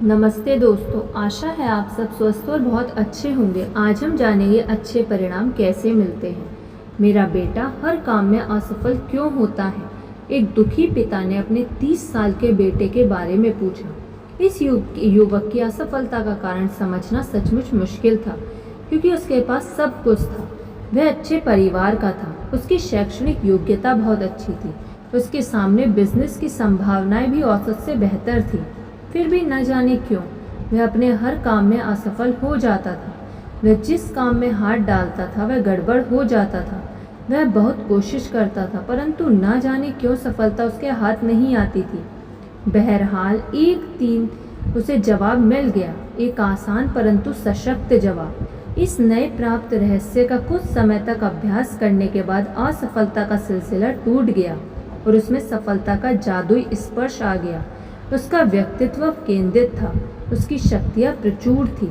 नमस्ते दोस्तों, आशा है आप सब स्वस्थ और बहुत अच्छे होंगे। आज हम जानेंगे अच्छे परिणाम कैसे मिलते हैं। मेरा बेटा हर काम में असफल क्यों होता है? एक दुखी पिता ने अपने 30 साल के बेटे के बारे में पूछा। इस युवक की असफलता का कारण समझना सचमुच मुश्किल था, क्योंकि उसके पास सब कुछ था। वह अच्छे परिवार का था, उसकी शैक्षणिक योग्यता बहुत अच्छी थी, उसके सामने बिजनेस की संभावनाएं भी औसत से बेहतर थी। फिर भी न जाने क्यों वह अपने हर काम में असफल हो जाता था। वह जिस काम में हाथ डालता था वह गड़बड़ हो जाता था। वह बहुत कोशिश करता था, परंतु न जाने क्यों सफलता उसके हाथ नहीं आती थी। बहरहाल एक दिन उसे जवाब मिल गया, एक आसान परंतु सशक्त जवाब। इस नए प्राप्त रहस्य का कुछ समय तक अभ्यास करने के बाद असफलता का सिलसिला टूट गया और उसमें सफलता का जादुई स्पर्श आ गया। उसका व्यक्तित्व केंद्रित था, उसकी शक्तियाँ प्रचुर थी।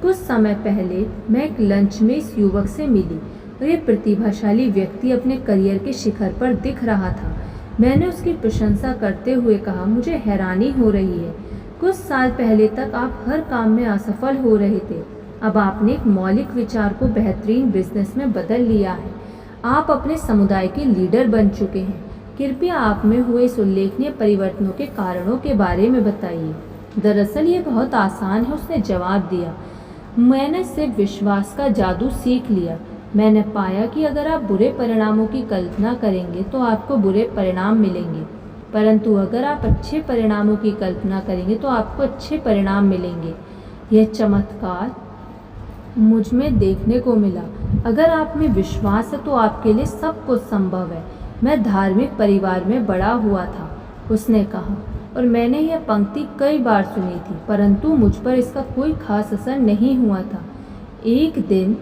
कुछ समय पहले मैं एक लंच में इस युवक से मिली और ये प्रतिभाशाली व्यक्ति अपने करियर के शिखर पर दिख रहा था। मैंने उसकी प्रशंसा करते हुए कहा, मुझे हैरानी हो रही है। कुछ साल पहले तक आप हर काम में असफल हो रहे थे, अब आपने एक मौलिक विचार को बेहतरीन बिजनेस में बदल लिया है। आप अपने समुदाय के लीडर बन चुके हैं। कृपया आप में हुए इस उल्लेखनीय परिवर्तनों के कारणों के बारे में बताइए। दरअसल ये बहुत आसान है, उसने जवाब दिया। मैंने सिर्फ विश्वास का जादू सीख लिया। मैंने पाया कि अगर आप बुरे परिणामों की कल्पना करेंगे तो आपको बुरे परिणाम मिलेंगे, परंतु अगर आप अच्छे परिणामों की कल्पना करेंगे तो आपको अच्छे परिणाम मिलेंगे। यह चमत्कार मुझ में देखने को मिला। अगर आप में विश्वास है तो आपके लिए सब कुछ संभव है। मैं धार्मिक परिवार में बड़ा हुआ था, उसने कहा, और मैंने यह पंक्ति कई बार सुनी थी, परंतु मुझ पर इसका कोई खास असर नहीं हुआ था। एक दिन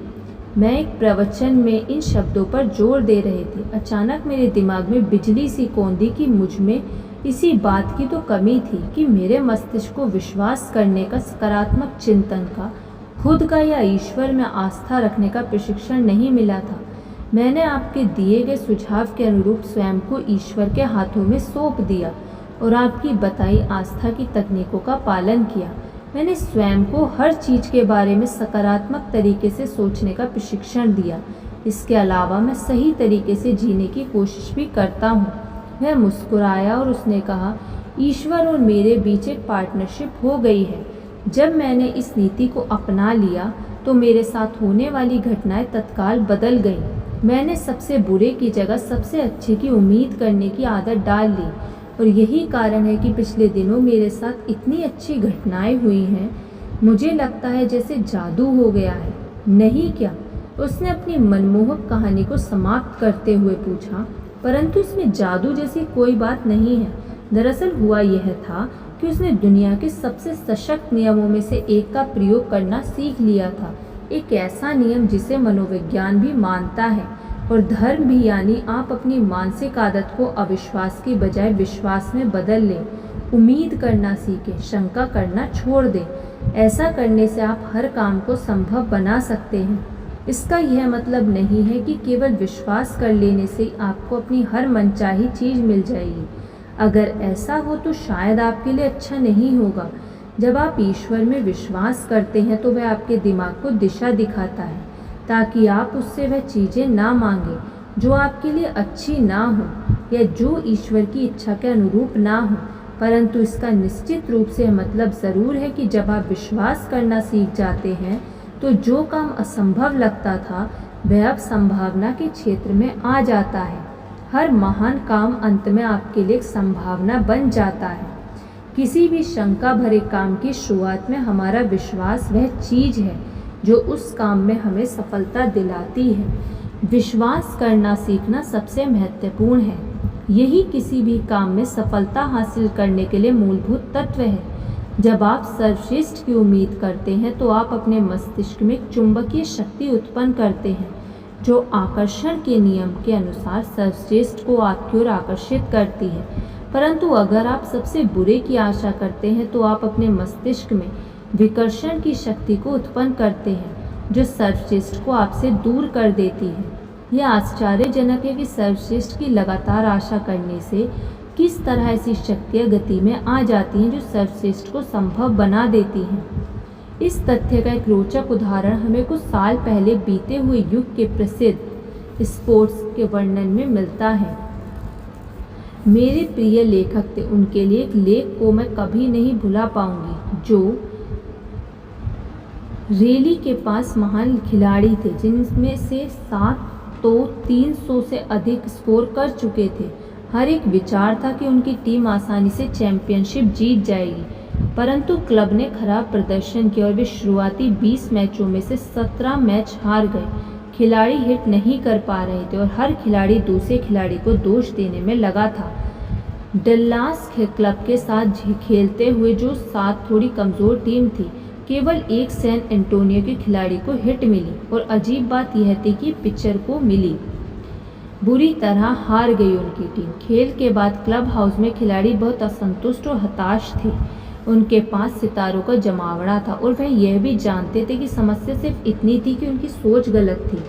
मैं एक प्रवचन में इन शब्दों पर जोर दे रहे थे। अचानक मेरे दिमाग में बिजली सी कौंधी कि मुझ में इसी बात की तो कमी थी कि मेरे मस्तिष्क को विश्वास करने का, सकारात्मक चिंतन का, खुद का या ईश्वर में आस्था रखने का प्रशिक्षण नहीं मिला था। मैंने आपके दिए गए सुझाव के अनुरूप स्वयं को ईश्वर के हाथों में सौंप दिया और आपकी बताई आस्था की तकनीकों का पालन किया। मैंने स्वयं को हर चीज़ के बारे में सकारात्मक तरीके से सोचने का प्रशिक्षण दिया। इसके अलावा मैं सही तरीके से जीने की कोशिश भी करता हूँ। वह मुस्कुराया और उसने कहा, ईश्वर और मेरे बीच एक पार्टनरशिप हो गई है। जब मैंने इस नीति को अपना लिया तो मेरे साथ होने वाली घटनाएं तत्काल बदल गईं। मैंने सबसे बुरे की जगह सबसे अच्छे की उम्मीद करने की आदत डाल ली और यही कारण है कि पिछले दिनों मेरे साथ इतनी अच्छी घटनाएं हुई हैं। मुझे लगता है जैसे जादू हो गया है, नहीं क्या? उसने अपनी मनमोहक कहानी को समाप्त करते हुए पूछा। परंतु इसमें जादू जैसी कोई बात नहीं है। दरअसल हुआ यह था कि उसने दुनिया के सबसे सशक्त नियमों में से एक का प्रयोग करना सीख लिया था। एक ऐसा नियम जिसे मनोविज्ञान भी मानता है और धर्म भी, यानी आप अपनी मानसिक आदत को अविश्वास की बजाय विश्वास में बदल लें। उम्मीद करना सीखें, शंका करना छोड़ दें। ऐसा करने से आप हर काम को संभव बना सकते हैं। इसका यह मतलब नहीं है कि केवल विश्वास कर लेने से आपको अपनी हर मनचाही चीज़ मिल जाएगी। अगर ऐसा हो तो शायद आपके लिए अच्छा नहीं होगा। जब आप ईश्वर में विश्वास करते हैं तो वह आपके दिमाग को दिशा दिखाता है, ताकि आप उससे वह चीज़ें ना मांगें जो आपके लिए अच्छी ना हो या जो ईश्वर की इच्छा के अनुरूप ना हो। परंतु इसका निश्चित रूप से मतलब ज़रूर है कि जब आप विश्वास करना सीख जाते हैं तो जो काम असंभव लगता था वह अब संभावना के क्षेत्र में आ जाता है। हर महान काम अंत में आपके लिए एक संभावना बन जाता है। किसी भी शंका भरे काम की शुरुआत में हमारा विश्वास वह चीज़ है जो उस काम में हमें सफलता दिलाती है। विश्वास करना सीखना सबसे महत्वपूर्ण है। यही किसी भी काम में सफलता हासिल करने के लिए मूलभूत तत्व है। जब आप सर्वश्रेष्ठ की उम्मीद करते हैं तो आप अपने मस्तिष्क में चुंबकीय शक्ति उत्पन्न करते हैं जो आकर्षण के नियम के अनुसार सर्वश्रेष्ठ को आपकी ओर आकर्षित करती है। परंतु अगर आप सबसे बुरे की आशा करते हैं तो आप अपने मस्तिष्क में विकर्षण की शक्ति को उत्पन्न करते हैं जो सर्वश्रेष्ठ को आपसे दूर कर देती है। यह आश्चर्यजनक है कि सर्वश्रेष्ठ की लगातार आशा करने से किस तरह ऐसी शक्तियाँ गति में आ जाती हैं जो सर्वश्रेष्ठ को संभव बना देती हैं। इस तथ्य का एक रोचक उदाहरण हमें कुछ साल पहले बीते हुए युग के प्रसिद्ध स्पोर्ट्स के वर्णन में मिलता है। मेरे प्रिय लेखक थे, उनके लिए एक लेख को मैं कभी नहीं भुला पाऊंगी। जो रेली के पास महान खिलाड़ी थे, जिनमें से 7 तो 300 से अधिक स्कोर कर चुके थे। हर एक विचार था कि उनकी टीम आसानी से चैंपियनशिप जीत जाएगी, परंतु क्लब ने खराब प्रदर्शन किया और वे शुरुआती 20 मैचों में से 17 मैच हार गए। खिलाड़ी हिट नहीं कर पा रहे थे और हर खिलाड़ी दूसरे खिलाड़ी को दोष देने में लगा था। डल्लास क्लब के साथ खेलते हुए जो 7 थोड़ी कमज़ोर टीम थी, केवल एक सैन एंटोनियो के खिलाड़ी को हिट मिली और अजीब बात यह थी कि पिचर को मिली। बुरी तरह हार गई उनकी टीम। खेल के बाद क्लब हाउस में खिलाड़ी बहुत असंतुष्ट और हताश थे। उनके पास सितारों का जमावड़ा था और वह यह भी जानते थे कि समस्या सिर्फ इतनी थी कि उनकी सोच गलत थी।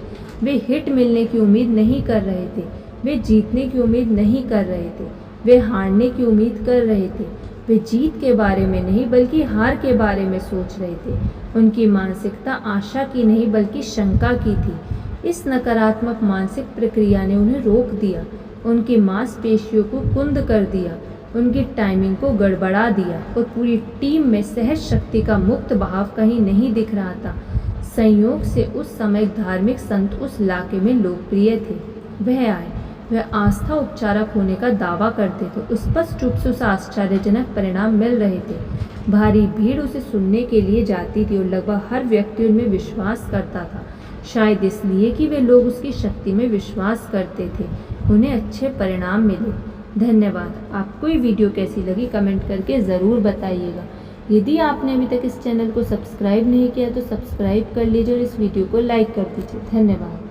वे हिट मिलने की उम्मीद नहीं कर रहे थे, वे जीतने की उम्मीद नहीं कर रहे थे, वे हारने की उम्मीद कर रहे थे। वे जीत के बारे में नहीं बल्कि हार के बारे में सोच रहे थे। उनकी मानसिकता आशा की नहीं बल्कि शंका की थी। इस नकारात्मक मानसिक प्रक्रिया ने उन्हें रोक दिया, उनकी मांसपेशियों को कुंद कर दिया, उनकी टाइमिंग को गड़बड़ा दिया और पूरी टीम में सहज शक्ति का मुक्त बहाव कहीं नहीं दिख रहा था। संयोग से उस समय धार्मिक संत उस इलाके में लोकप्रिय थे। वह आए। वह आस्था उपचारक होने का दावा करते थे। स्पष्ट रूप से उसे आश्चर्यजनक परिणाम मिल रहे थे। भारी भीड़ उसे सुनने के लिए जाती थी और लगभग हर व्यक्ति उनमें विश्वास करता था, शायद इसलिए कि वे लोग उसकी शक्ति में विश्वास करते थे। उन्हें अच्छे परिणाम मिले। धन्यवाद। आपको ये वीडियो कैसी लगी कमेंट करके ज़रूर बताइएगा। यदि आपने अभी तक इस चैनल को सब्सक्राइब नहीं किया तो सब्सक्राइब कर लीजिए और इस वीडियो को लाइक कर दीजिए। धन्यवाद।